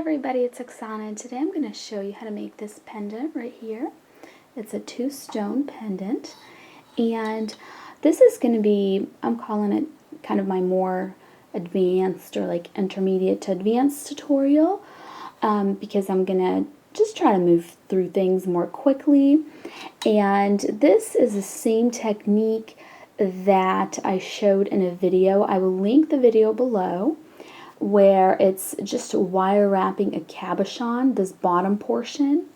everybody, it's Oksana, and today I'm going to show you how to make this pendant right here. It's a 2-stone pendant, and this is going to be, I'm calling it kind of my more advanced or like intermediate to advanced tutorial because I'm going to just try to move through things more quickly. And this is the same technique that I showed in a video. I will link the video below, where it's just wire wrapping a cabochon, this bottom portion.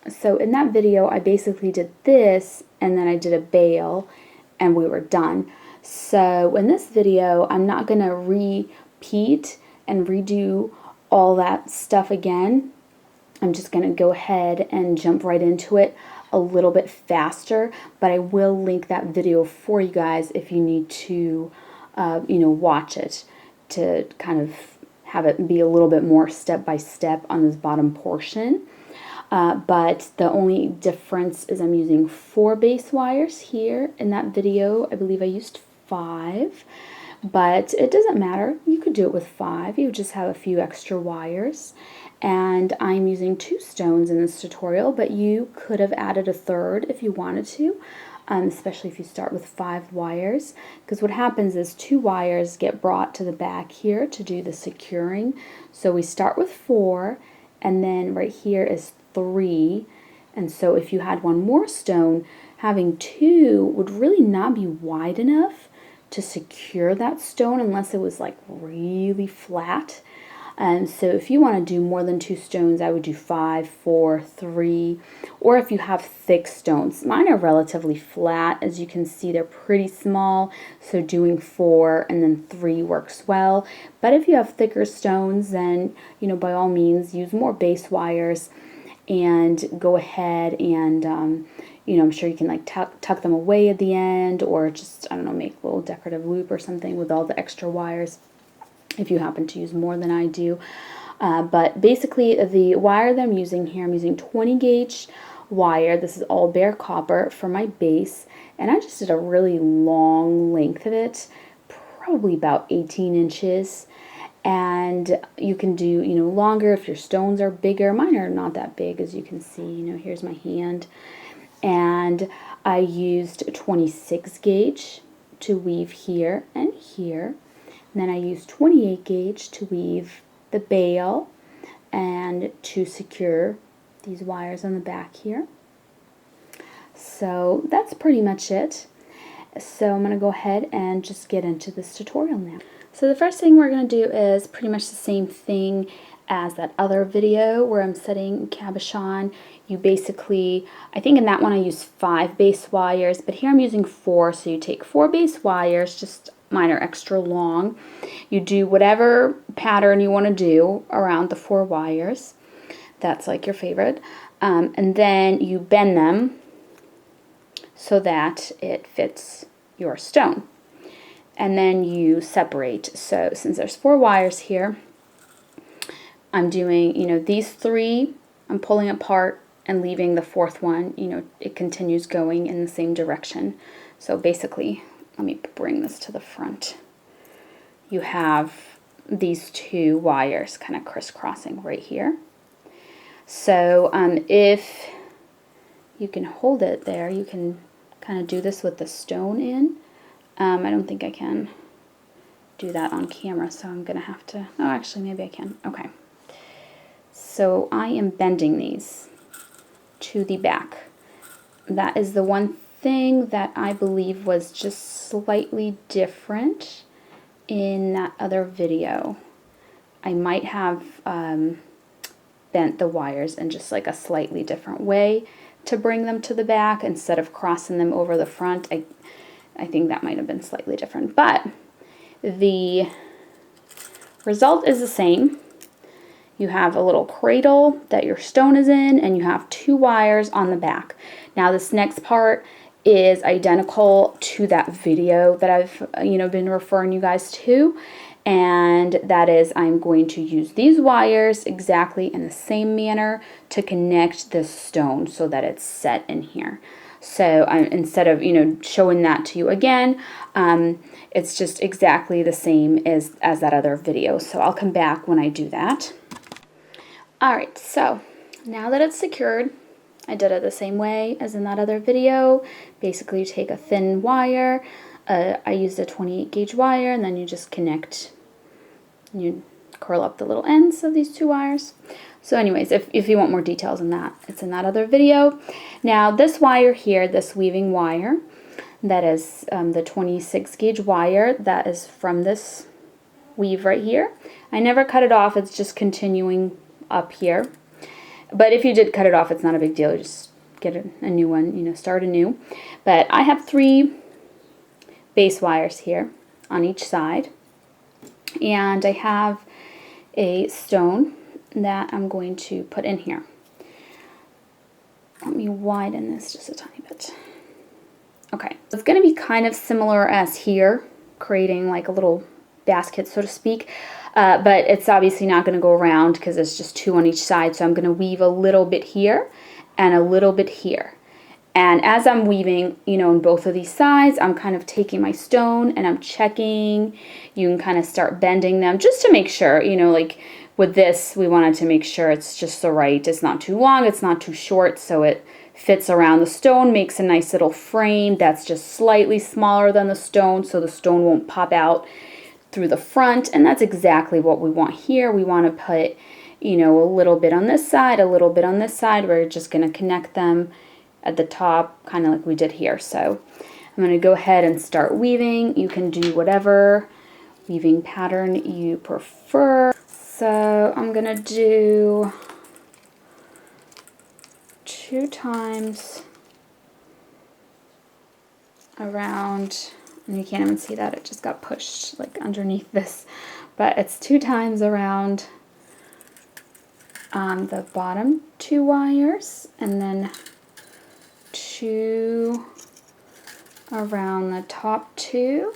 So in that video I basically did this, and then I did a bail, and we were done. So in this video I'm not going to repeat and redo all that stuff again. I'm just going to go ahead and jump right into it a little bit faster, but I will link that video for you guys if you need to watch it, to kind of have it be a little bit more step by step on this bottom portion. But the only difference is I'm using 4 base wires here. In that video I believe I used 5, but it doesn't matter, you could do it with 5, you just have a few extra wires. And I'm using 2 stones in this tutorial, but you could have added a 3rd if you wanted to. Especially if you start with 5 wires, because what happens is 2 wires get brought to the back here to do the securing. So we start with 4, and then right here is 3, and so if you had one more stone, having 2 would really not be wide enough to secure that stone unless it was like really flat. And so if you want to do more than 2 stones, I would do 5, 4, 3, or if you have thick stones. Mine are relatively flat. As you can see, they're pretty small, so doing 4 and then 3 works well. But if you have thicker stones, then, by all means, use more base wires and go ahead and, I'm sure you can like tuck them away at the end, or just, I don't know, make a little decorative loop or something with all the extra wires, if you happen to use more than I do. But basically the wire that I'm using here, I'm using 20 gauge wire. This is all bare copper for my base, and I just did a really long length of it, probably about 18 inches. And you can do, longer if your stones are bigger. Mine are not that big, as you can see. Here's my hand. And I used 26 gauge to weave here and here. And then I used 28 gauge to weave the bail and to secure these wires on the back here. So that's pretty much it. So I'm going to go ahead and just get into this tutorial now. So the first thing we're going to do is pretty much the same thing as that other video where I'm setting cabochon. You basically, I think in that one I used 5 base wires, but here I'm using 4. So you take 4 base wires, just mine are extra long. You do whatever pattern you want to do around the 4 wires. That's like your favorite. And then you bend them so that it fits your stone. And then you separate. So since there's 4 wires here, I'm doing, these 3, I'm pulling apart and leaving the 4th one, it continues going in the same direction. So basically, let me bring this to the front. You have these 2 wires kind of crisscrossing right here. So if you can hold it there, you can kind of do this with the stone in. I don't think I can do that on camera, so I'm going to have to, oh, actually, maybe I can. Okay. So I am bending these to the back. That is the one thing that I believe was just slightly different in that other video. I might have bent the wires in just like a slightly different way to bring them to the back instead of crossing them over the front. I think that might have been slightly different, but the result is the same. You have a little cradle that your stone is in, and you have 2 wires on the back. Now this next part is identical to that video that I've been referring you guys to, and that is I'm going to use these wires exactly in the same manner to connect this stone so that it's set in here. So instead of, showing that to you again, it's just exactly the same as that other video. So I'll come back when I do that. All right, so now that it's secured, I did it the same way as in that other video. Basically, you take a thin wire. I used a 28 gauge wire, and then you just connect, you curl up the little ends of these two wires. So anyways, if you want more details on that, it's in that other video. Now this wire here, this weaving wire, that is the 26 gauge wire that is from this weave right here. I never cut it off, it's just continuing up here. But if you did cut it off, it's not a big deal. You just get a new one, start anew. But I have 3 base wires here on each side. And I have a stone that I'm going to put in here. Let me widen this just a tiny bit. Okay, it's going to be kind of similar as here, creating like a little basket, so to speak. But it's obviously not going to go around because it's just 2 on each side. So I'm going to weave a little bit here and a little bit here. And as I'm weaving, on both of these sides, I'm kind of taking my stone and I'm checking. You can kind of start bending them just to make sure, like with this, we wanted to make sure it's just so right. It's not too long, it's not too short, so it fits around the stone, makes a nice little frame that's just slightly smaller than the stone, so the stone won't pop out through the front. And that's exactly what we want here. We want to put, a little bit on this side, a little bit on this side. We're just going to connect them at the top, kind of like we did here. So I'm going to go ahead and start weaving. You can do whatever weaving pattern you prefer. So I'm going to do 2 times around, and you can't even see that, it just got pushed like underneath this, but it's 2 times around the bottom 2 wires, and then 2 around the top 2,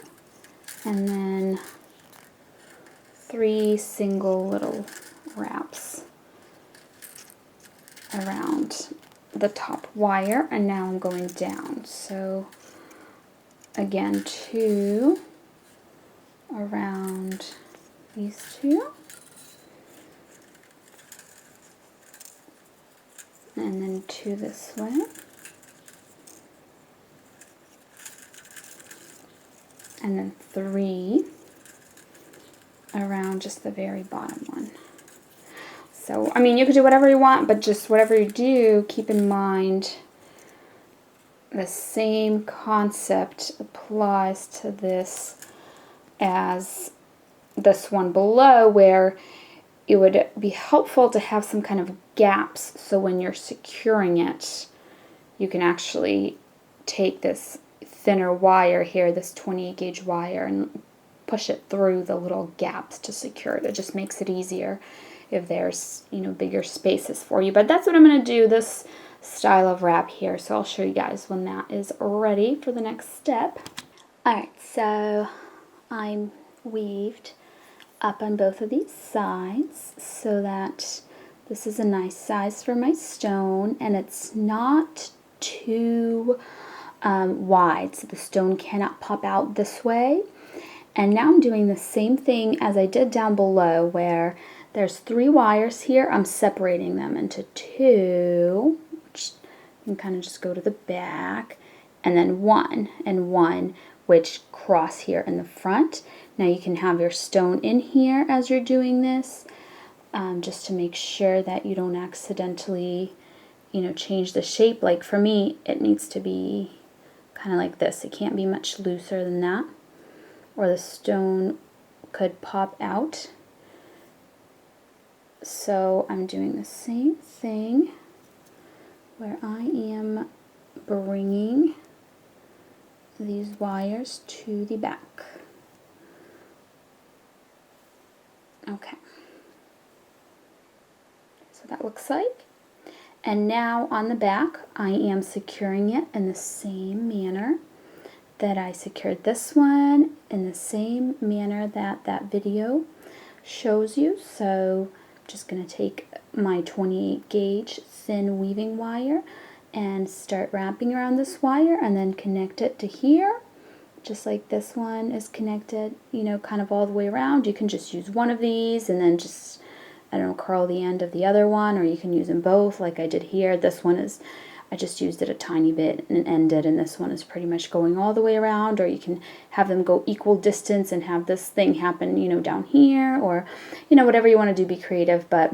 and then 3 single little wraps around the top wire. And now I'm going down. So again, 2 around these 2, and then 2 this way, and then 3 around just the very bottom one. So, I mean, you could do whatever you want, but just whatever you do, keep in mind the same concept applies to this as this one below, where it would be helpful to have some kind of gaps, so when you're securing it, you can actually take this thinner wire here, this 28 gauge wire, and push it through the little gaps to secure it. It just makes it easier if there's, bigger spaces for you. But that's what I'm going to do, this style of wrap here. So I'll show you guys when that is ready for the next step. Alright, so I'm weaved up on both of these sides so that this is a nice size for my stone, and it's not too wide, so the stone cannot pop out this way. And now I'm doing the same thing as I did down below, where there's 3 wires here. I'm separating them into 2, which you can kind of just go to the back, and then 1 and 1, which cross here in the front. Now you can have your stone in here as you're doing this, just to make sure that you don't accidentally, change the shape. Like for me, it needs to be kind of like this. It can't be much looser than that, or the stone could pop out. So I'm doing the same thing where I am bringing these wires to the back. Okay. So that looks like. And now on the back, I am securing it in the same manner that I secured this one, in the same manner that that video shows you. So I'm just going to take my 28 gauge thin weaving wire, and start wrapping around this wire and then connect it to here, just like this one is connected, you know, kind of all the way around. You can just use one of these and then just, I don't know, curl the end of the other one, or you can use them both like I did here. This one is, I just used it a tiny bit and ended, and this one is pretty much going all the way around, or you can have them go equal distance and have this thing happen, you know, down here, or, you know, whatever you want to do, be creative. But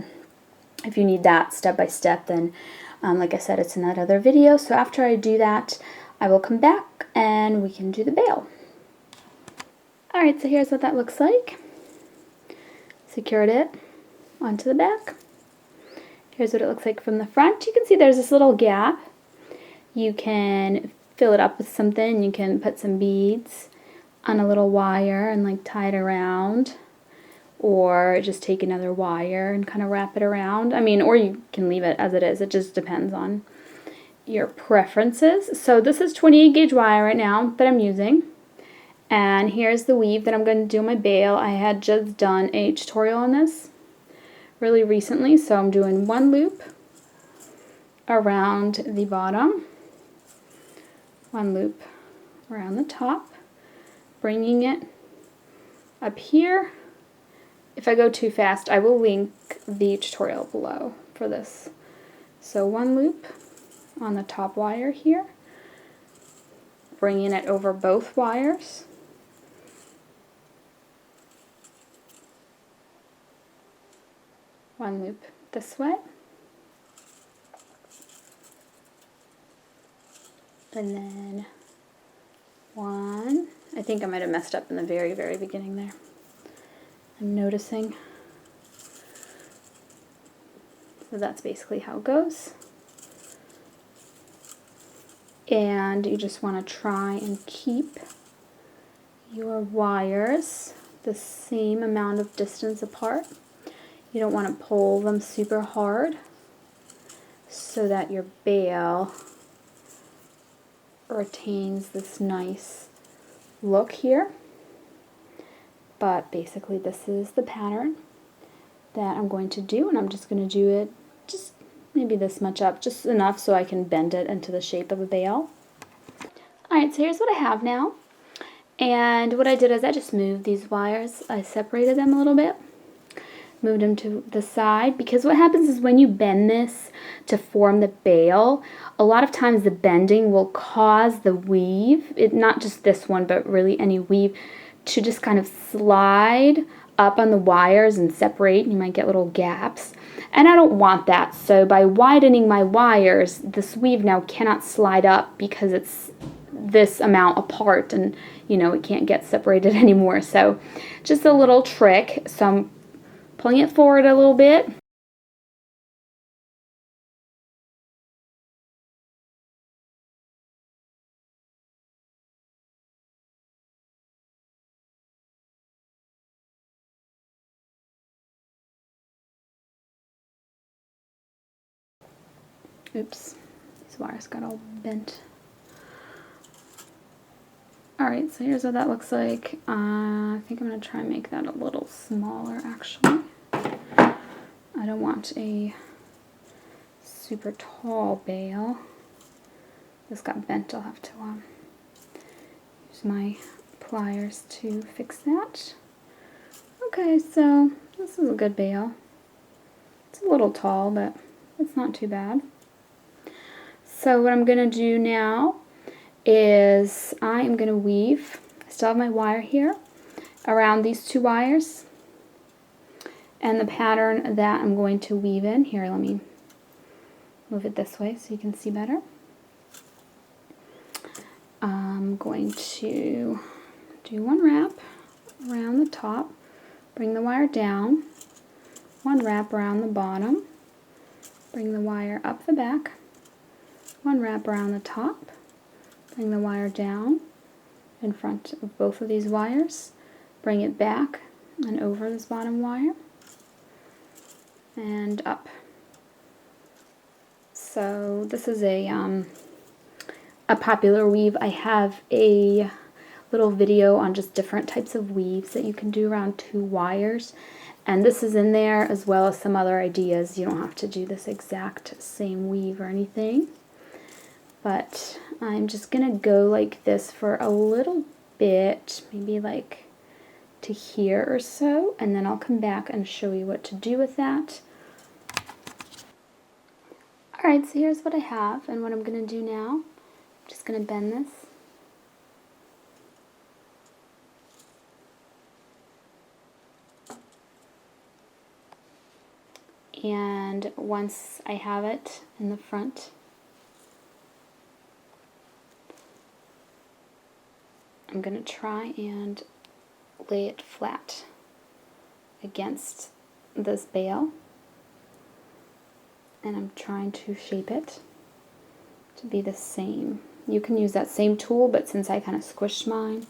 if you need that step by step, then like I said, it's in that other video. So after I do that, I will come back and we can do the bail. Alright, so here's what that looks like. Secured it onto the back. Here's what it looks like from the front. You can see there's this little gap. You can fill it up with something. You can put some beads on a little wire and like tie it around, or just take another wire and kind of wrap it around. I mean, or you can leave it as it is. It just depends on your preferences. So this is 28 gauge wire right now that I'm using. And here's the weave that I'm going to do my bail. I had just done a tutorial on this really recently, so I'm doing one loop around the bottom, one loop around the top, bringing it up here. If I go too fast, I will link the tutorial below for this. So one loop on the top wire here, bringing it over both wires, one loop this way, and then one. I think I might have messed up in the very, very beginning there. I'm noticing. So that's basically how it goes. And you just want to try and keep your wires the same amount of distance apart. You don't want to pull them super hard so that your bail retains this nice look here. But basically this is the pattern that I'm going to do, and I'm just going to do it just maybe this much up, just enough so I can bend it into the shape of a bail. Alright, so here's what I have now. And what I did is I just moved these wires. I separated them a little bit, moved them to the side, because what happens is when you bend this to form the bail, a lot of times the bending will cause the weave, not just this one, but really any weave, to just kind of slide up on the wires and separate, and you might get little gaps. And I don't want that, so by widening my wires, this weave now cannot slide up because it's this amount apart, and you know, it can't get separated anymore. So just a little trick. So I'm pulling it forward a little bit. Oops, these wires got all bent. Alright, so here's what that looks like. I think I'm going to try and make that a little smaller, actually. I don't want a super tall bail. This got bent. I'll have to use my pliers to fix that. Okay, so this is a good bail. It's a little tall, but it's not too bad. So what I'm going to do now is I am going to weave, I still have my wire here, around these two wires. And the pattern that I'm going to weave in, here, let me move it this way so you can see better. I'm going to do one wrap around the top, bring the wire down, one wrap around the bottom, bring the wire up the back, one wrap around the top, bring the wire down in front of both of these wires, bring it back and over this bottom wire, and up. So this is a popular weave. I have a little video on just different types of weaves that you can do around two wires, and this is in there as well as some other ideas. You don't have to do this exact same weave or anything. but I'm just gonna go like this for a little bit, maybe like to here or so, and then I'll come back and show you what to do with that. Alright, so here's what I have, and what I'm gonna do now, I'm just gonna bend this. And once I have it in the front, I'm going to try and lay it flat against this bail. And I'm trying to shape it to be the same. You can use that same tool, but since I kind of squished mine,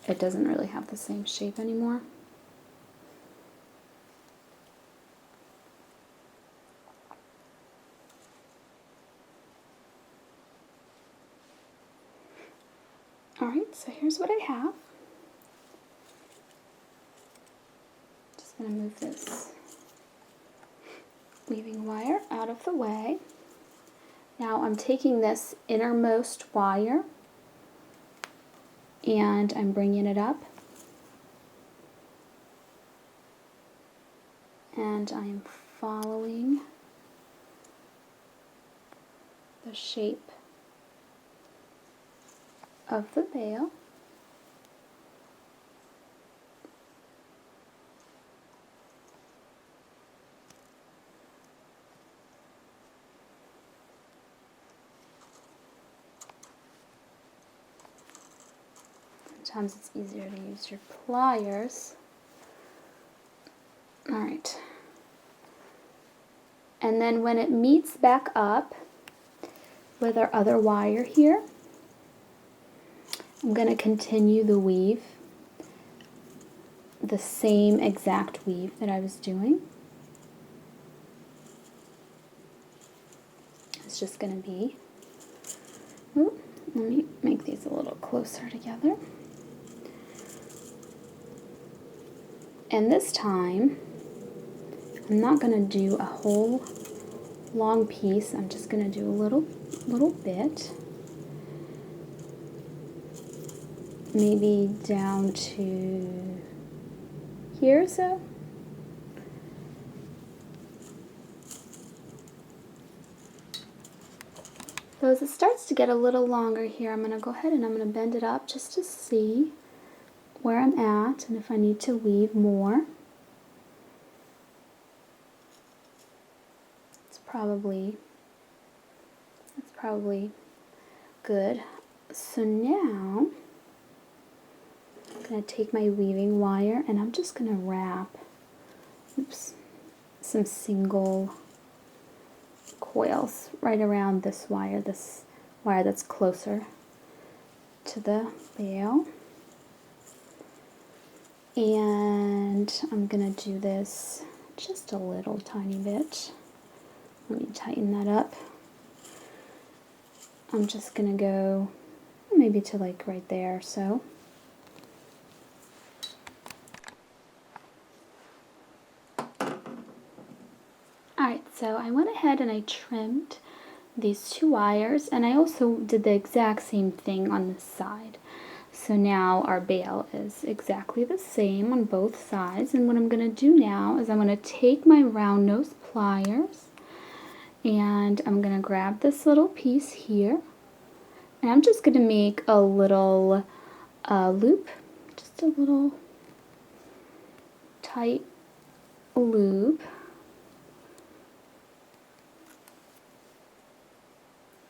it doesn't really have the same shape anymore. Alright, so here's what I have. Just going to move this weaving wire out of the way. Now I'm taking this innermost wire and I'm bringing it up. And I'm following the shape of the bail. Sometimes it's easier to use your pliers. Alright. And then when it meets back up with our other wire here, I'm going to continue the weave, the same exact weave that I was doing. It's just going to be, let me make these a little closer together. And this time, I'm not going to do a whole long piece. I'm just going to do a little bit. Maybe down to here or so. So as it starts to get a little longer here, I'm going to go ahead and I'm going to bend it up just to see where I'm at and if I need to weave more. It's probably good. So now I'm going to take my weaving wire and I'm just going to wrap some single coils right around this wire that's closer to the bail. And I'm going to do this just a little tiny bit. Let me tighten that up. I'm just going to go maybe to like right there or so. Alright, so I went ahead and I trimmed these two wires, and I also did the exact same thing on this side. So now our bail is exactly the same on both sides, and what I'm going to do now is I'm going to take my round nose pliers and I'm going to grab this little piece here, and I'm just going to make a little loop, just a little tight loop.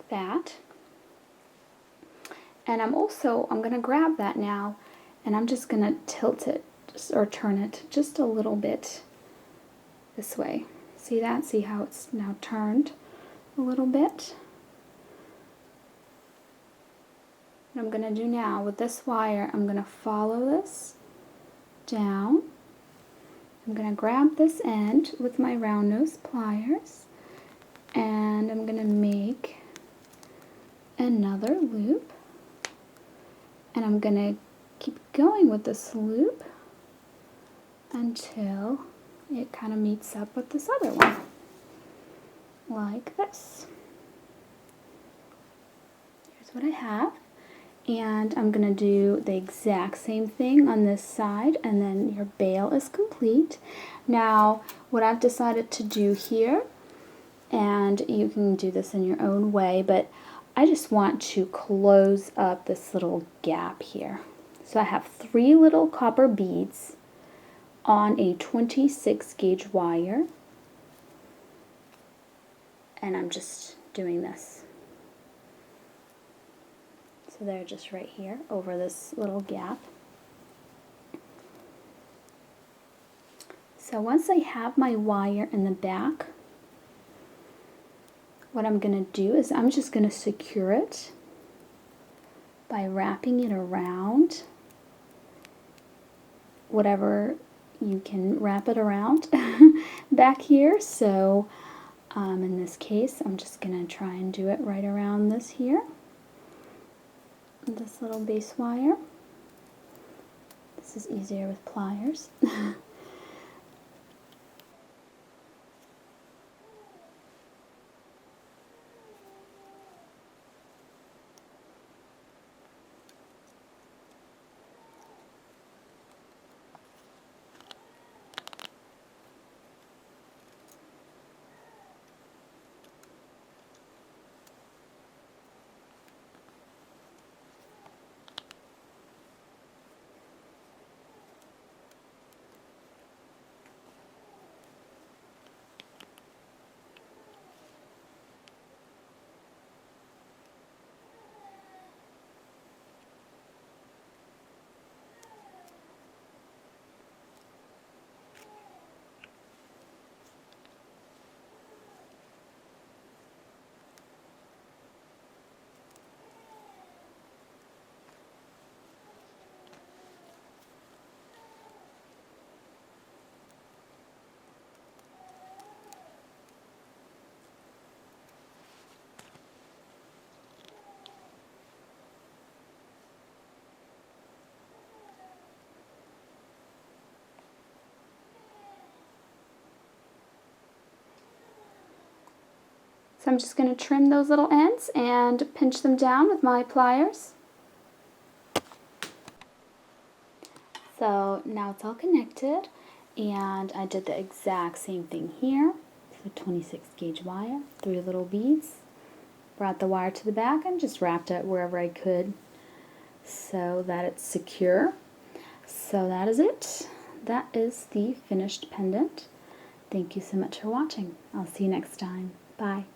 That. And I'm going to grab that now, and I'm just going to tilt it or turn it just a little bit this way. See that? See how it's now turned a little bit? What I'm going to do now with this wire, I'm going to follow this down. I'm going to grab this end with my round nose pliers, and I'm going to make another loop, and I'm going to keep going with this loop until it kind of meets up with this other one, like this. That's what I have. And I'm going to do the exact same thing on this side, and then your bail is complete. Now, what I've decided to do here, and you can do this in your own way, but I just want to close up this little gap here. So I have 3 little copper beads on a 26 gauge wire, and I'm just doing this. So they're just right here over this little gap. So once I have my wire in the back, what I'm going to do is I'm just going to secure it by wrapping it around whatever you can wrap it around back here. So in this case, I'm just going to try and do it right around this here. This little base wire. This is easier with pliers. So I'm just going to trim those little ends and pinch them down with my pliers. So now it's all connected, and I did the exact same thing here. So 26 gauge wire, 3 little beads, brought the wire to the back and just wrapped it wherever I could so that it's secure. So that is it. That is the finished pendant. Thank you so much for watching. I'll see you next time. Bye.